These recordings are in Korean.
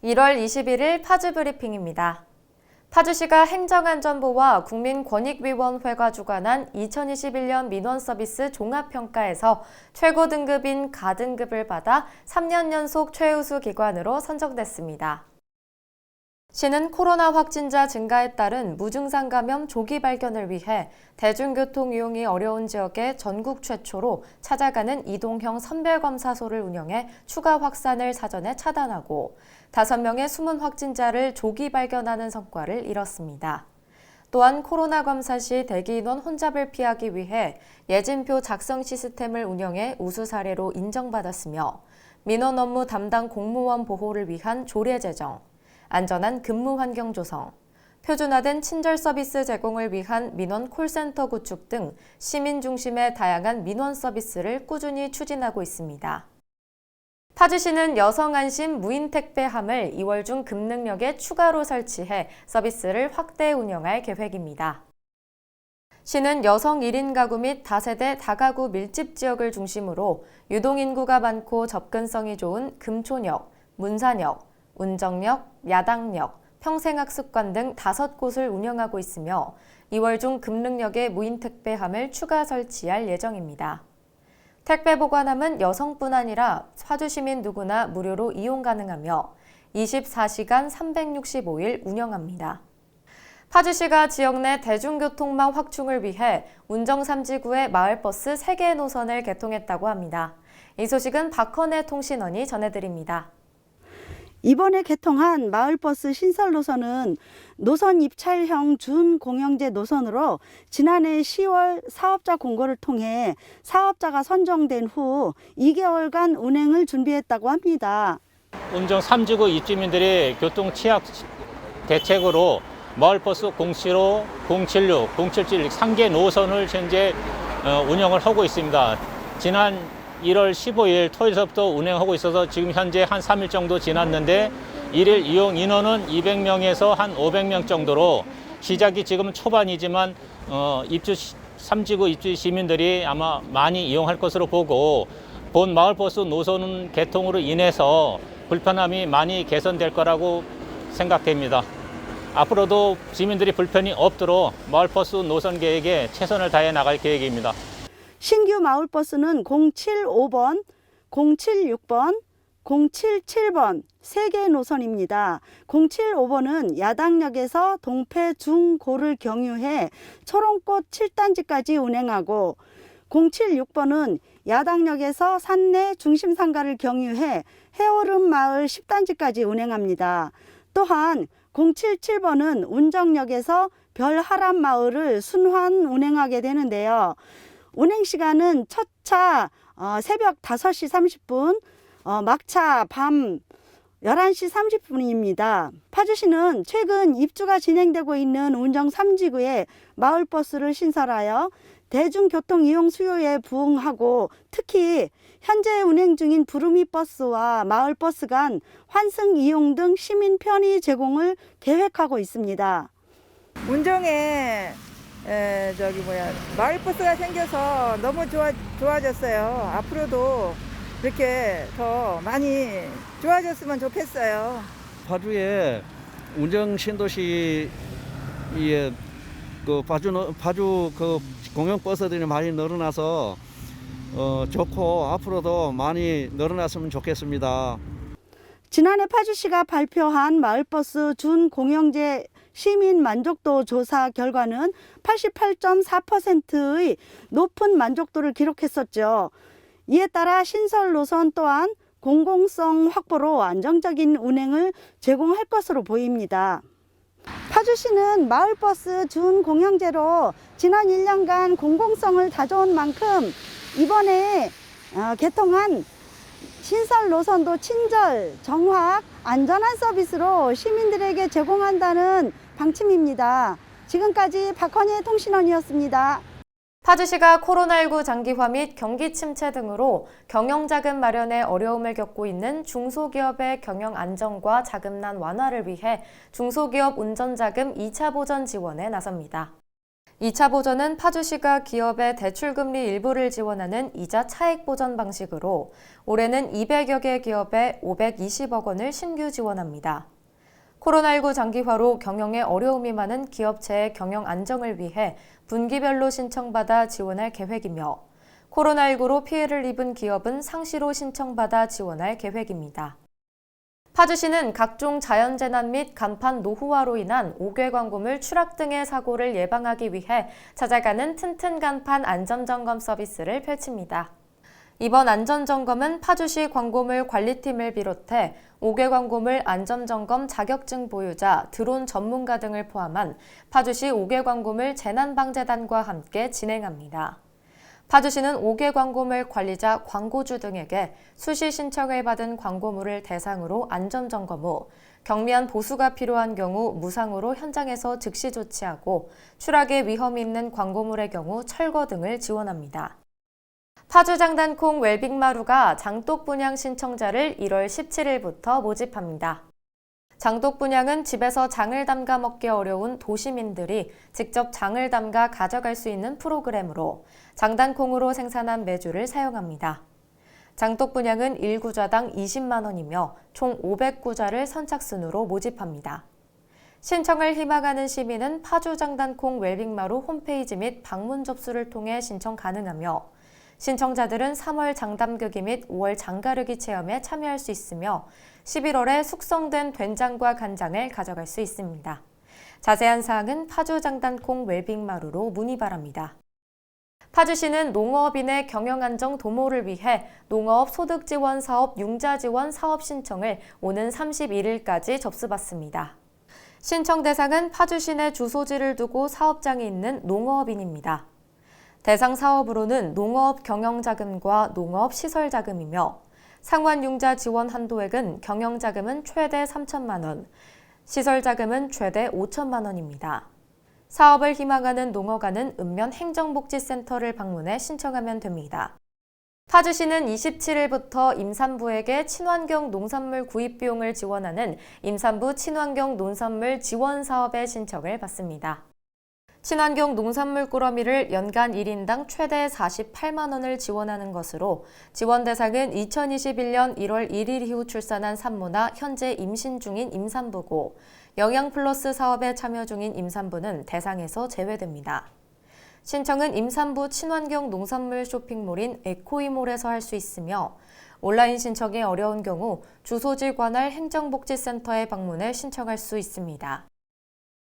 1월 21일 파주 브리핑입니다. 파주시가 행정안전부와 국민권익위원회가 주관한 2021년 민원서비스 종합평가에서 최고 등급인 가등급을 받아 3년 연속 최우수 기관으로 선정됐습니다. 시는 코로나 확진자 증가에 따른 무증상 감염 조기 발견을 위해 대중교통 이용이 어려운 지역에 전국 최초로 찾아가는 이동형 선별검사소를 운영해 추가 확산을 사전에 차단하고 5명의 숨은 확진자를 조기 발견하는 성과를 이뤘습니다. 또한 코로나 검사 시 대기인원 혼잡을 피하기 위해 예진표 작성 시스템을 운영해 우수 사례로 인정받았으며 민원 업무 담당 공무원 보호를 위한 조례 제정, 안전한 근무 환경 조성, 표준화된 친절 서비스 제공을 위한 민원 콜센터 구축 등 시민 중심의 다양한 민원 서비스를 꾸준히 추진하고 있습니다. 파주시는 여성 안심 무인 택배함을 2월 중 금능역에 추가로 설치해 서비스를 확대 운영할 계획입니다. 시는 여성 1인 가구 및 다세대 다가구 밀집 지역을 중심으로 유동인구가 많고 접근성이 좋은 금초역, 문산역, 운정역, 야당역, 평생학습관 등 5곳을 운영하고 있으며 2월 중 금능역에 무인 택배함을 추가 설치할 예정입니다. 택배 보관함은 여성뿐 아니라 파주 시민 누구나 무료로 이용 가능하며 24시간 365일 운영합니다. 파주시가 지역 내 대중교통망 확충을 위해 운정 3지구에 마을버스 3개 노선을 개통했다고 합니다. 이 소식은 박헌혜 통신원이 전해드립니다. 이번에 개통한 마을버스 신설 노선은 노선 입찰형 준공영제 노선으로 지난해 10월 사업자 공고를 통해 사업자가 선정된 후 2개월간 운행을 준비했다고 합니다. 운정 3지구 입주민들의 교통 취약 대책으로 마을버스 075, 076, 077 3개 노선을 현재 운영을 하고 있습니다. 지난 1월 15일 토요일서부터 운행하고 있어서 지금 현재 한 3일 정도 지났는데 일일 이용 인원은 200명에서 한 500명 정도로 시작이 지금 초반이지만 3지구 입주 시민들이 아마 많이 이용할 것으로 보고 본 마을버스 노선 개통으로 인해서 불편함이 많이 개선될 거라고 생각됩니다. 앞으로도 시민들이 불편이 없도록 마을버스 노선 계획에 최선을 다해 나갈 계획입니다. 신규 마을버스는 075번, 076번, 077번 3개 노선입니다. 075번은 야당역에서 동패 중고를 경유해 초롱꽃 7단지까지 운행하고 076번은 야당역에서 산내 중심상가를 경유해 해오름 마을 10단지까지 운행합니다. 또한 077번은 운정역에서 별하람 마을을 순환 운행하게 되는데요. 운행 시간은 첫 차 새벽 5시 30분, 막차 밤 11시 30분입니다. 파주시는 최근 입주가 진행되고 있는 운정 3지구에 마을버스를 신설하여 대중교통 이용 수요에 부응하고 특히 현재 운행 중인 부르미버스와 마을버스 간 환승 이용 등 시민 편의 제공을 계획하고 있습니다. 운정에 마을버스가 생겨서 너무 좋아졌어요. 앞으로도 이렇게 더 많이 좋아졌으면 좋겠어요. 파주에 운정 신도시에 파주 공영버스들이 많이 늘어나서 좋고 앞으로도 많이 늘어났으면 좋겠습니다. 지난해 파주시가 발표한 마을버스 준공영제 시민 만족도 조사 결과는 88.4%의 높은 만족도를 기록했었죠. 이에 따라 신설 노선 또한 공공성 확보로 안정적인 운행을 제공할 것으로 보입니다. 파주시는 마을버스 준공영제로 지난 1년간 공공성을 다져온 만큼 이번에 개통한 신설 노선도 친절, 정확, 안전한 서비스로 시민들에게 제공한다는 방침입니다. 지금까지 박헌혜 통신원이었습니다. 파주시가 코로나19 장기화 및 경기 침체 등으로 경영자금 마련에 어려움을 겪고 있는 중소기업의 경영 안정과 자금난 완화를 위해 중소기업 운전자금 2차 보전 지원에 나섭니다. 2차 보전은 파주시가 기업의 대출금리 일부를 지원하는 이자 차익 보전 방식으로 올해는 200여 개 기업에 520억 원을 신규 지원합니다. 코로나19 장기화로 경영에 어려움이 많은 기업체의 경영 안정을 위해 분기별로 신청받아 지원할 계획이며 코로나19로 피해를 입은 기업은 상시로 신청받아 지원할 계획입니다. 파주시는 각종 자연재난 및 간판 노후화로 인한 옥외 광고물 추락 등의 사고를 예방하기 위해 찾아가는 튼튼 간판 안전점검 서비스를 펼칩니다. 이번 안전점검은 파주시 광고물 관리팀을 비롯해 옥외 광고물 안전점검 자격증 보유자, 드론 전문가 등을 포함한 파주시 옥외 광고물 재난방재단과 함께 진행합니다. 파주시는 옥외 광고물 관리자, 광고주 등에게 수시 신청을 받은 광고물을 대상으로 안전점검 후 경미한 보수가 필요한 경우 무상으로 현장에서 즉시 조치하고 추락의 위험이 있는 광고물의 경우 철거 등을 지원합니다. 파주 장단콩 웰빙마루가 장독 분양 신청자를 1월 17일부터 모집합니다. 장독 분양은 집에서 장을 담가 먹기 어려운 도시민들이 직접 장을 담가 가져갈 수 있는 프로그램으로 장단콩으로 생산한 메주를 사용합니다. 장독 분양은 1구자당 20만 원이며 총 500구자를 선착순으로 모집합니다. 신청을 희망하는 시민은 파주 장단콩 웰빙마루 홈페이지 및 방문 접수를 통해 신청 가능하며 신청자들은 3월 장담그기 및 5월 장가르기 체험에 참여할 수 있으며 11월에 숙성된 된장과 간장을 가져갈 수 있습니다. 자세한 사항은 파주 장단콩 웰빙마루로 문의 바랍니다. 파주시는 농어업인의 경영안정 도모를 위해 농어업 소득지원사업 융자지원 사업 신청을 오는 31일까지 접수받습니다. 신청 대상은 파주시 내 주소지를 두고 사업장이 있는 농어업인입니다. 대상 사업으로는 농어업 경영자금과 농어업 시설자금이며 상환융자 지원 한도액은 경영자금은 최대 3천만 원, 시설자금은 최대 5천만 원입니다. 사업을 희망하는 농어가는 읍면 행정복지센터를 방문해 신청하면 됩니다. 파주시는 27일부터 임산부에게 친환경 농산물 구입 비용을 지원하는 임산부 친환경 농산물 지원 사업의 신청을 받습니다. 친환경 농산물 꾸러미를 연간 1인당 최대 48만 원을 지원하는 것으로 지원 대상은 2021년 1월 1일 이후 출산한 산모나 현재 임신 중인 임산부고 영양플러스 사업에 참여 중인 임산부는 대상에서 제외됩니다. 신청은 임산부 친환경 농산물 쇼핑몰인 에코이몰에서 할 수 있으며 온라인 신청이 어려운 경우 주소지 관할 행정복지센터에 방문해 신청할 수 있습니다.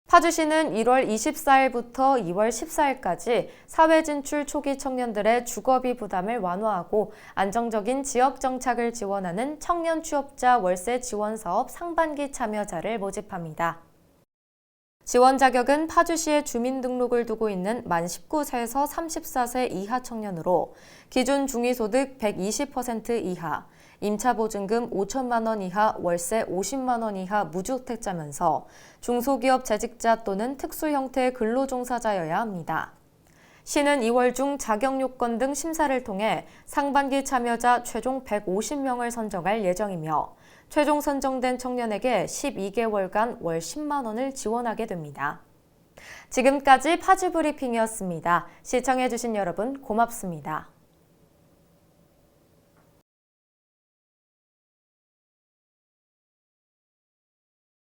파주시는 1월 24일부터 2월 14일까지 사회진출 초기 청년들의 주거비 부담을 완화하고 안정적인 지역 정착을 지원하는 청년 취업자 월세 지원 사업 상반기 참여자를 모집합니다. 지원 자격은 파주시에 주민등록을 두고 있는 만 19세에서 34세 이하 청년으로 기준 중위소득 120% 이하, 임차보증금 5천만 원 이하, 월세 50만 원 이하 무주택자면서 중소기업 재직자 또는 특수 형태의 근로종사자여야 합니다. 시는 2월 중 자격 요건 등 심사를 통해 상반기 참여자 최종 150명을 선정할 예정이며 최종 선정된 청년에게 12개월간 월 10만 원을 지원하게 됩니다. 지금까지 파주 브리핑이었습니다. 시청해주신 여러분 고맙습니다.